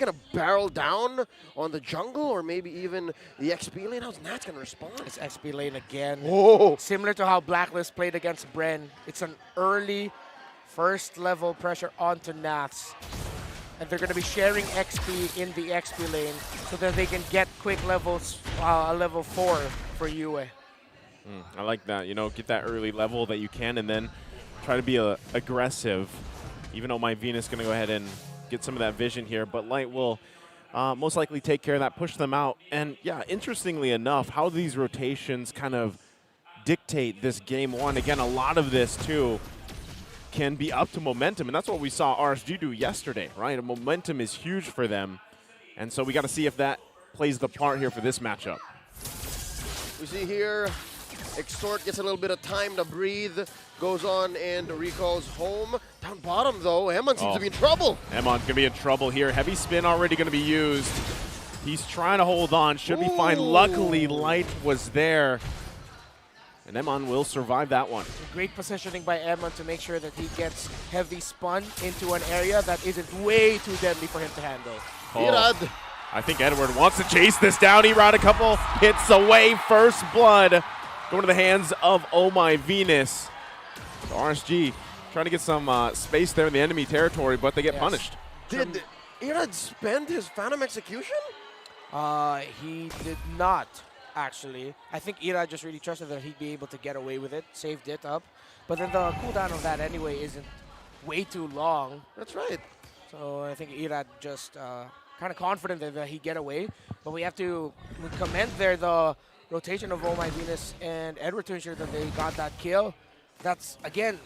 gonna barrel down on the jungle or maybe even the XP lane? How's Nats gonna respond? It's XP lane again. Oh! Similar to how Blacklist played against BREN. It's an early first level pressure onto Nats. And they're gonna be sharing XP in the XP lane so that they can get quick levels, level 4 for UA. I like that, you know, get that early level that you can and then try to be aggressive. Even though my Venus going to go ahead and get some of that vision here, but Light will most likely take care of that, push them out. And yeah, interestingly enough, how these rotations kind of dictate this game one. Again, a lot of this too can be up to momentum, and that's what we saw RSG do yesterday, right? Momentum is huge for them, and so we got to see if that plays the part here for this matchup. We see here, Extort gets a little bit of time to breathe, goes on and recalls home. Down bottom though, Emon seems to be in trouble. Emon's going to be in trouble here. Heavy spin already going to be used. He's trying to hold on, should be fine. Luckily, Light was there. And Emon will survive that one. Great positioning by Emon to make sure that he gets heavy spun into an area that isn't way too deadly for him to handle. Irad. I think Edward wants to chase this down. Irad a couple hits away. First blood going to the hands of Oh My Venus. So RSG trying to get some space there in the enemy territory, but they get punished. Did Irad spend his Phantom Execution? He did not. Actually, I think Ira just really trusted that he'd be able to get away with it, saved it up. But then the cooldown of that anyway isn't way too long. That's right. So I think Ira just kind of confident that he'd get away. But we have to commend there the rotation of Oh My Venus and Edward to ensure that they got that kill. That's, again,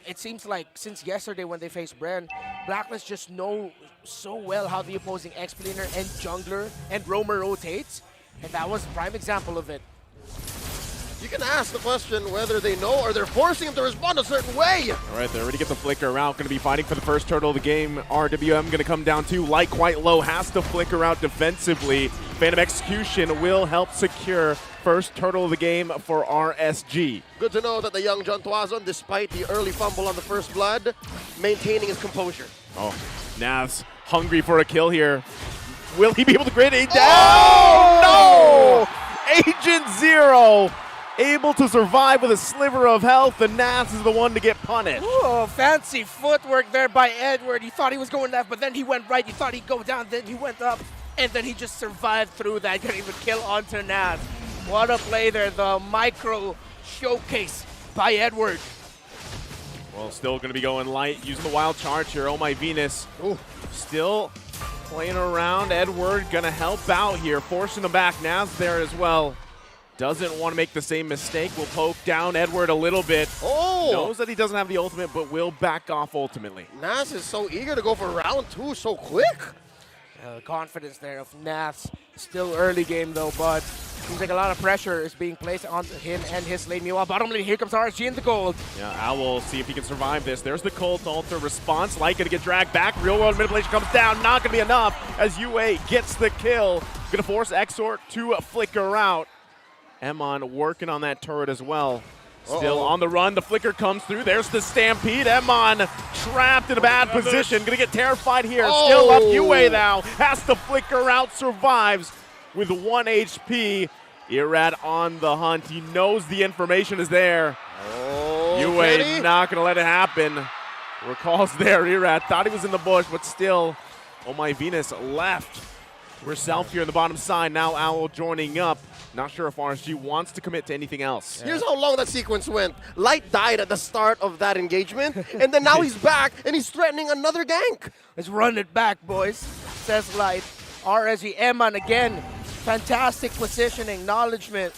it seems like since yesterday when they faced BREN, Blacklist just know so well how the opposing X-Planer and Jungler and Roamer rotates. And that was a prime example of it. You can ask the question whether they know or they're forcing him to respond a certain way. All right, they're ready to get the flicker out. Going to be fighting for the first turtle of the game. RWM going to come down too. Light quite low, has to flicker out defensively. Phantom Execution will help secure first turtle of the game for RSG. Good to know that the young John Tuazon, despite the early fumble on the first blood, maintaining his composure. Oh, Nav's hungry for a kill here. Will he be able to grid it down? Oh, no! Agent Zero able to survive with a sliver of health, and Nats is the one to get punished. Ooh, fancy footwork there by Edward. He thought he was going left, but then he went right. He thought he'd go down, then he went up, and then he just survived through that, getting the kill onto Nats. What a play there, the micro showcase by Edward. Well, still going to be going Light, using the wild charge here. Oh My Venus. Ooh. Still playing around. Edward going to help out here, forcing him back. Nav's there as well. Doesn't want to make the same mistake. Will poke down Edward a little bit. Oh! Knows that he doesn't have the ultimate, but will back off ultimately. Nas is so eager to go for round 2 so quick. The confidence there of Nats. Still early game though, but seems like a lot of pressure is being placed on him and his lane. Meanwhile, bottom lane, here comes RSG in the gold. Yeah, Owl, see if he can survive this. There's the Cult Altar response. Light gonna get dragged back. Real world manipulation comes down. Not gonna be enough as UA gets the kill. Gonna force Exort to flicker out. Emon working on that turret as well. Still on the run, the flicker comes through. There's the Stampede. Emon trapped in a bad position. Gonna get terrified here. Still up UA now. Has to flicker out, survives with 1 HP. Irad on the hunt. He knows the information is there. UA not gonna let it happen. Recalls there, Irad thought he was in the bush, but still, Oh My Venus left. Herself here in the bottom side. Now Owl joining up. Not sure if RSG wants to commit to anything else. Here's how long that sequence went. Light died at the start of that engagement, and then now he's back, and he's threatening another gank. Let's run it back, boys, says Light. RSG, Emon again. Fantastic positioning, acknowledgement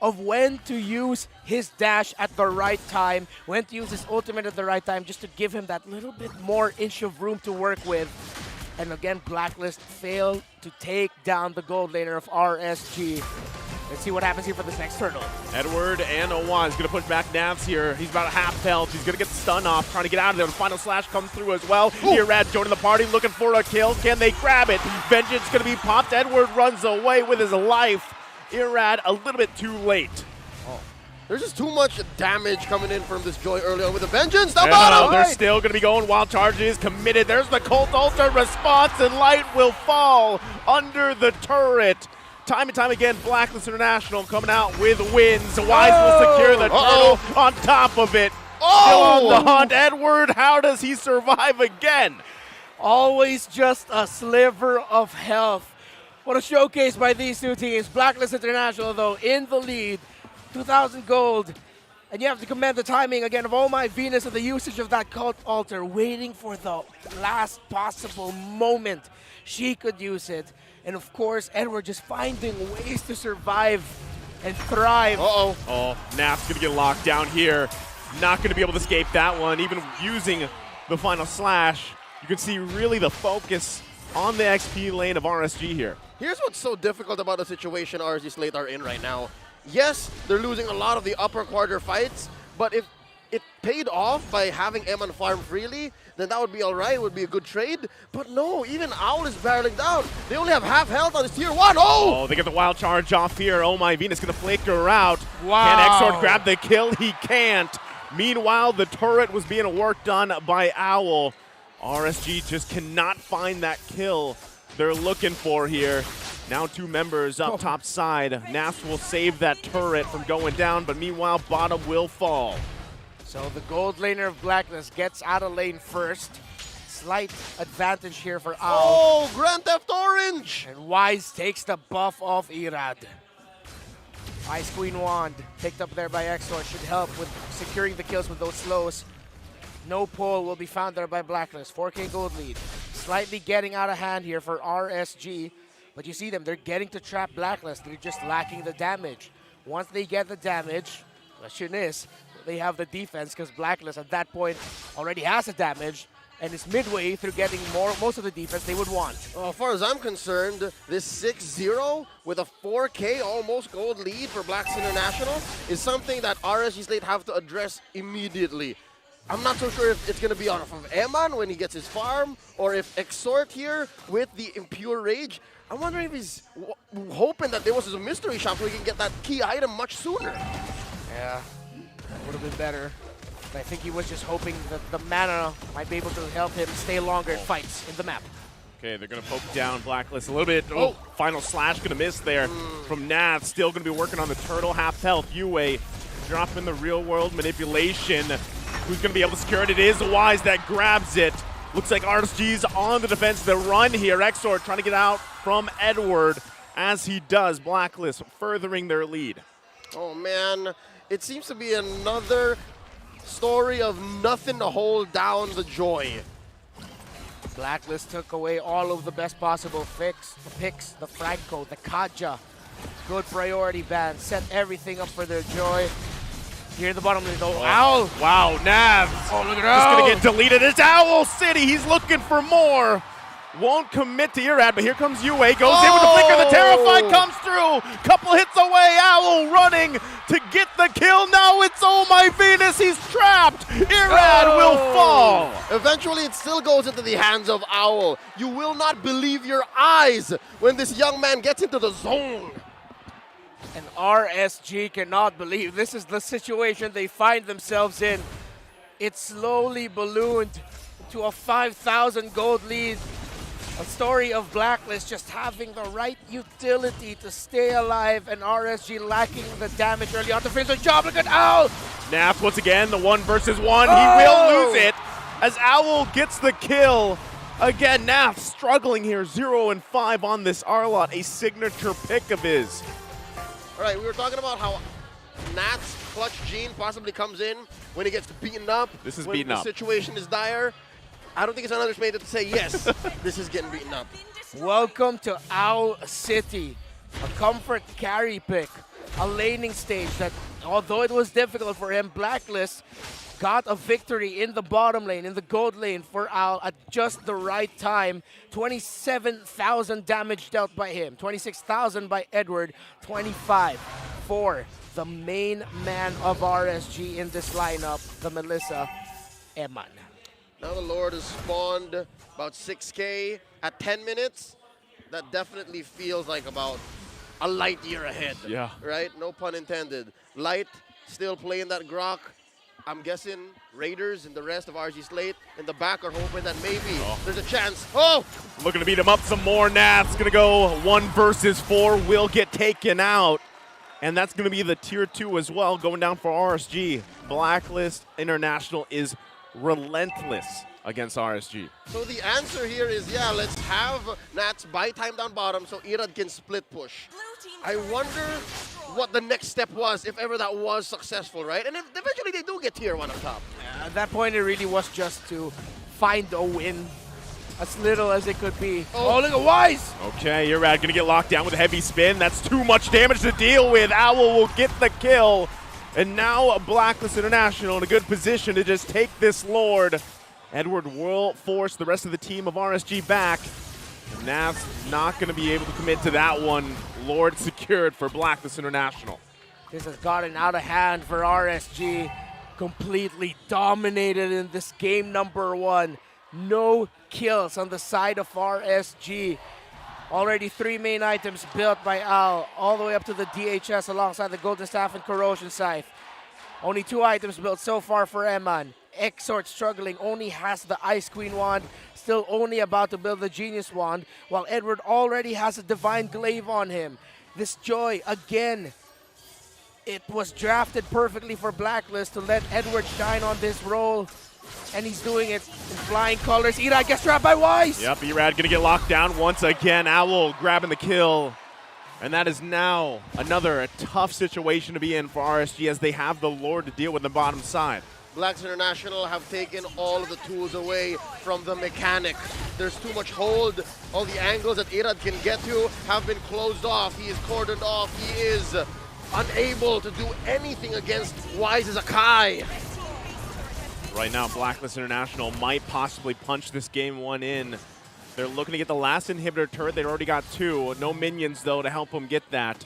of when to use his dash at the right time, when to use his ultimate at the right time, just to give him that little bit more inch of room to work with. And again, Blacklist failed to take down the gold laner of RSG. Let's see what happens here for this next turtle. Edward and Owan is going to push back Navs here. He's about a half health. He's going to get the stun off, trying to get out of there. The final slash comes through as well. Irad joining the party, looking for a kill. Can they grab it? Vengeance going to be popped. Edward runs away with his life. Irad a little bit too late. There's just too much damage coming in from this Joy early on with the Vengeance. Down Yeah, bottom! they're still going to be going. Wild Charges committed. There's the Cult Ultra response, and Light will fall under the turret. Time and time again, Blacklist International coming out with wins. Wise will secure the turtle on top of it. Still on the hunt. Edward, how does he survive again? Always just a sliver of health. What a showcase by these two teams. Blacklist International, though, in the lead. 2,000 gold. And you have to commend the timing again of Oh My Venus and the usage of that Cult Altar, waiting for the last possible moment she could use it. And of course, Edward just finding ways to survive and thrive. Oh, Nap's going to get locked down here. Not going to be able to escape that one, even using the final slash. You can see really the focus on the XP lane of RSG here. Here's what's so difficult about the situation RSG Slate are in right now. Yes, they're losing a lot of the upper quarter fights, but if it paid off by having Eman farm freely, then that would be alright, it would be a good trade. But no, even Owl is barreling down. They only have half health on this tier 1. Oh, they get the wild charge off here. Oh My Venus gonna flicker out. Wow. Can Exort grab the kill? He can't. Meanwhile, the turret was being worked on by Owl. RSG just cannot find that kill they're looking for here. Now 2 members up top side. Naps will save that turret from going down, but meanwhile, bottom will fall. So the gold laner of Blacklist gets out of lane first. Slight advantage here for Owl. Oh, Grand Theft Orange! And Wise takes the buff off Irad. Ice Queen Wand, picked up there by Exor, should help with securing the kills with those slows. No pull will be found there by Blacklist. 4K gold lead. Slightly getting out of hand here for RSG. But you see them, they're getting to trap Blacklist. They're just lacking the damage. Once they get the damage, the question is, they have the defense because Blacklist at that point already has the damage and is midway through getting most of the defense they would want. Well, as far as I'm concerned, this 6-0 with a 4K almost gold lead for Blacks International is something that RSG Slate have to address immediately. I'm not so sure if it's going to be off of Eman when he gets his farm, or if Exort here with the Impure Rage. I'm wondering if he's hoping that there was a mystery shop so he can get that key item much sooner. Yeah, that would have been better. But I think he was just hoping that the mana might be able to help him stay longer in fights in the map. Okay, they're going to poke down Blacklist a little bit. Oh, final slash going to miss there from Nav. Still going to be working on the turtle. Half health. Yue dropping the real world manipulation. Who's going to be able to secure it? It is Wise that grabs it. Looks like RSG's on the defense. The run here. Exort trying to get out from Edward as he does. Blacklist furthering their lead. Oh, man. It seems to be another story of nothing to hold down the Joy. Blacklist took away all of the best possible picks, the Franco, the Kaja. Good priority ban, set everything up for their Joy. Here in the bottom lane, though, Owl. Wow, Nav. Oh, look at Just Owl. going to get deleted. It's Owl City. He's looking for more. Won't commit to Irad, but here comes Yue. Goes in with the flicker. The Terrified comes through. Couple hits away. Owl running to get the kill. Now it's Oh My Venus. He's trapped. Irad will fall. Eventually, it still goes into the hands of Owl. You will not believe your eyes when this young man gets into the zone. And RSG cannot believe this is the situation they find themselves in. It slowly ballooned to a 5,000 gold lead. A story of Blacklist just having the right utility to stay alive and RSG lacking the damage early on to finish the job. Look at Owl! Nap once again, the 1 versus 1. He will lose it as Owl gets the kill. Again, Nap struggling here. 0-5 on this Arlott, a signature pick of his. All right, we were talking about how Nat's clutch gene possibly comes in when he gets beaten up. This is when beaten the up. situation is dire. I don't think it's an understatement to say yes, this is getting beaten up. Welcome to Owl City, a comfort carry pick, a laning stage that, although it was difficult for him, Blacklist got a victory in the bottom lane, in the gold lane for Owl at just the right time. 27,000 damage dealt by him, 26,000 by Edward, 25 for the main man of RSG in this lineup, the Melissa, Eman. Now the Lord has spawned about 6K at 10 minutes. That definitely feels like about a light year ahead. Yeah. Right? No pun intended. Light still playing that Grok. I'm guessing Raiders and the rest of RSG slate in the back are hoping that maybe there's a chance. Oh! Looking to beat him up some more. Nath's going to go 1 versus 4. Will get taken out. And that's going to be the tier 2 as well, going down for RSG. Blacklist International is relentless against RSG. So the answer here is, yeah, let's have Nats buy time down bottom so Irad can split push. I wonder what the next step was, if ever that was successful, right? And eventually they do get tier 1 up top. At that point, it really was just to find a win, as little as it could be. Oh, look at Wise! Okay, Irad going to get locked down with a heavy spin. That's too much damage to deal with. Owl will get the kill. And now Blacklist International in a good position to just take this Lord. Edward will force the rest of the team of RSG back. Nav's not going to be able to commit to that one. Lord secured for Blacklist International. This has gotten out of hand for RSG. Completely dominated in this game number 1. No kills on the side of RSG. Already 3 main items built by Al, all the way up to the DHS alongside the Golden Staff and Corrosion Scythe. Only 2 items built so far for Eman. Exort struggling, only has the Ice Queen wand, still only about to build the Genius wand, while Edward already has a Divine Glaive on him. This Joy, again, it was drafted perfectly for Blacklist to let Edward shine on this role, and he's doing it in flying colors. Irad gets trapped by Wise! Yep, Irad gonna get locked down once again. Owl grabbing the kill. And that is now another tough situation to be in for RSG as they have the Lord to deal with the bottom side. Blacks International have taken all of the tools away from the mechanic. There's too much hold. All the angles that Irad can get to have been closed off. He is cordoned off. He is unable to do anything against Wise's Akai. Right now, Blacklist International might possibly punch this game 1 in. They're looking to get the last inhibitor turret. They've already got 2. No minions, though, to help them get that.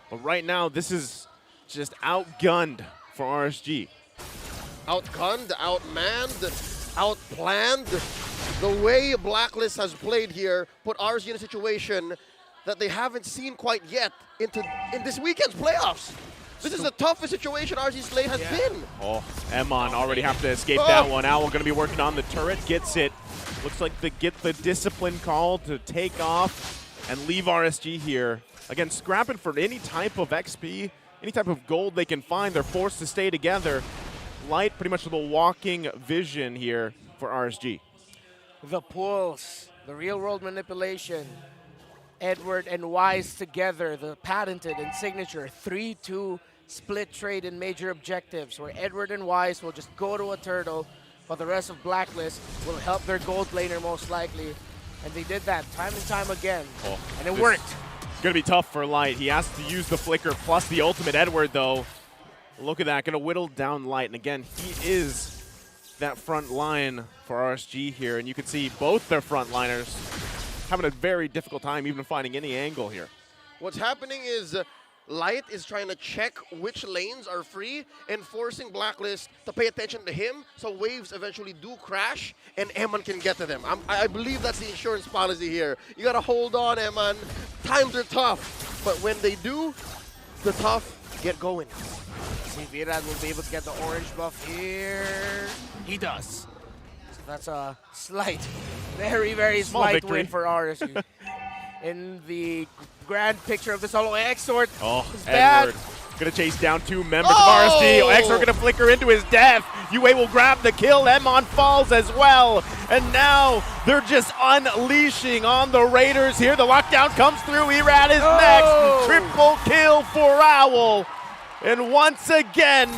But right now, this is just outgunned for RSG. Outgunned, outmanned, outplanned. The way Blacklist has played here put RSG in a situation that they haven't seen quite yet in this weekend's playoffs. This is the toughest situation RSG slate has been. Oh, Emon already have to escape that one. Owl going to be working on the turret, gets it. Looks like they get the discipline call to take off and leave RSG here. Again, scrapping for any type of XP, any type of gold they can find. They're forced to stay together. Light, pretty much the walking vision here for RSG. The pulls, the real-world manipulation. Edward and Wise together, the patented and signature 3-2 split trade in major objectives, where Edward and Wise will just go to a turtle, but the rest of Blacklist will help their gold laner most likely. And they did that time and time again, and it worked. It's going to be tough for Light. He has to use the flicker plus the ultimate. Edward, though, look at that, going to whittle down Light. And again, he is that front line for RSG here, and you can see both their front liners having a very difficult time even finding any angle here. What's happening is Light is trying to check which lanes are free and forcing Blacklist to pay attention to him so waves eventually do crash and Eman can get to them. I believe that's the insurance policy here. You got to hold on, Eman. Times are tough, but when they do, the tough get going. See if Irad will be able to get the orange buff here. He does. So that's a slight, very, very Small slight victory. win for RSG. In the grand picture of the solo Exort, Oh, is bad. Edward gonna chase down 2 members of RSG. Exort gonna flicker into his death. UA will grab the kill. Emon falls as well. And now they're just unleashing on the Raiders here. The lockdown comes through. Irad is next. Triple kill for Owl. And once again,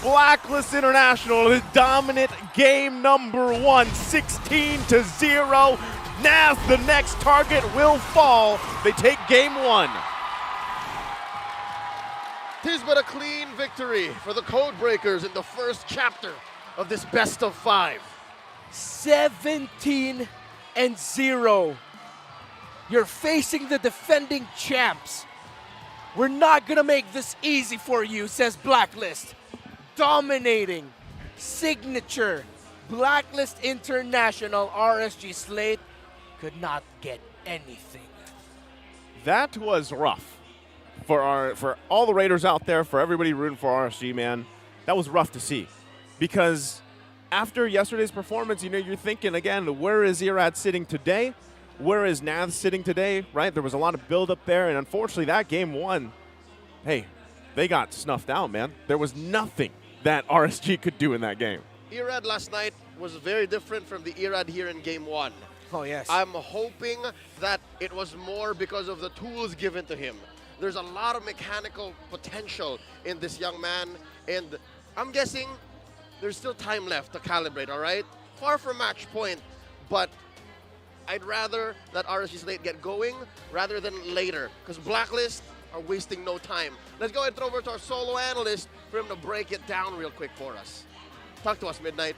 Blacklist International, the dominant game number 1, 16-0. Now the next target will fall. They take game 1. Tis but a clean victory for the Codebreakers in the first chapter of this best of 5. 17-0. You're facing the defending champs. We're not gonna make this easy for you, says Blacklist. Dominating, signature, Blacklist International RSG slate could not get anything. That was rough. for all the Raiders out there, for everybody rooting for RSG, man, that was rough to see. Because after yesterday's performance, you're thinking, again, where is Irad sitting today? Where is Nath sitting today, right? There was a lot of build-up there, and unfortunately, that game one, hey, they got snuffed out, man. There was nothing that RSG could do in that game. Irad last night was very different from the Irad here in Game 1. Oh, yes. I'm hoping that it was more because of the tools given to him. There's a lot of mechanical potential in this young man, and I'm guessing there's still time left to calibrate, all right? Far from match point, but I'd rather that RSG slate get going rather than later, because Blacklist are wasting no time. Let's go ahead and throw over to our solo analyst for him to break it down real quick for us. Talk to us, Midnight.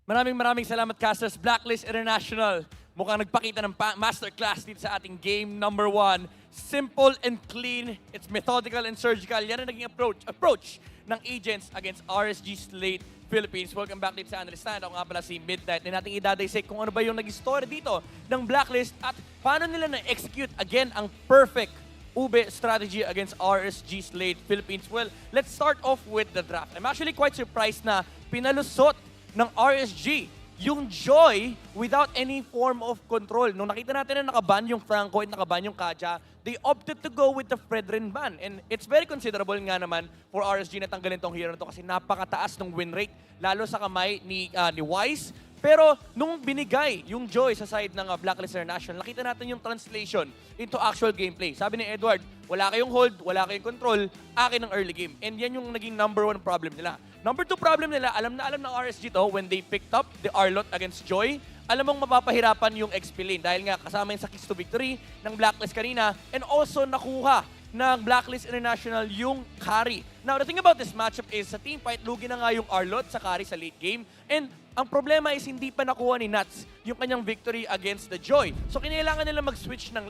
Maraming salamat, casters. Blacklist International. Mukhang nagpakita ng masterclass dito sa ating game number 1. Simple and clean. It's methodical and surgical. Yan ang naging approach ng agents against RSG Slate Philippines. Welcome back dito sa Analyst Stand. Ako nga pala si Midnight. Na natin idadaysay kung ano ba yung naging story dito ng Blacklist at paano nila na-execute again ang perfect ube strategy against RSG Slate Philippines. Well, let's start off with the draft. I'm actually quite surprised na pinalusot ng RSG yung Joy without any form of control. Nung nakita natin na nakaban yung Franco at nakaban yung Kaja, they opted to go with the Fredrin ban. And it's very considerable nga naman for RSG na tanggalin tong hero na to kasi napakataas ng win rate, lalo sa kamay ni Wise. Pero nung binigay yung Joy sa side ng Blacklist International, nakita natin yung translation into actual gameplay. Sabi ni Edward, wala kayong hold, wala kayong control, akin ang early game. And yan yung naging number 1 problem nila. Number 2 problem nila, alam na alam ng RSG to when they picked up the Arlot against Joy, alam mong mapapahirapan yung XP lane dahil nga kasama yung sa keys to victory ng Blacklist kanina and also nakuha ng Blacklist International yung carry. Now, the thing about this matchup is sa team fight, lugi na nga yung Arlot sa carry sa late game and ang problema is hindi pa nakuha ni Nuts yung kanyang victory against the Joy. So, kinailangan nila mag-switch ng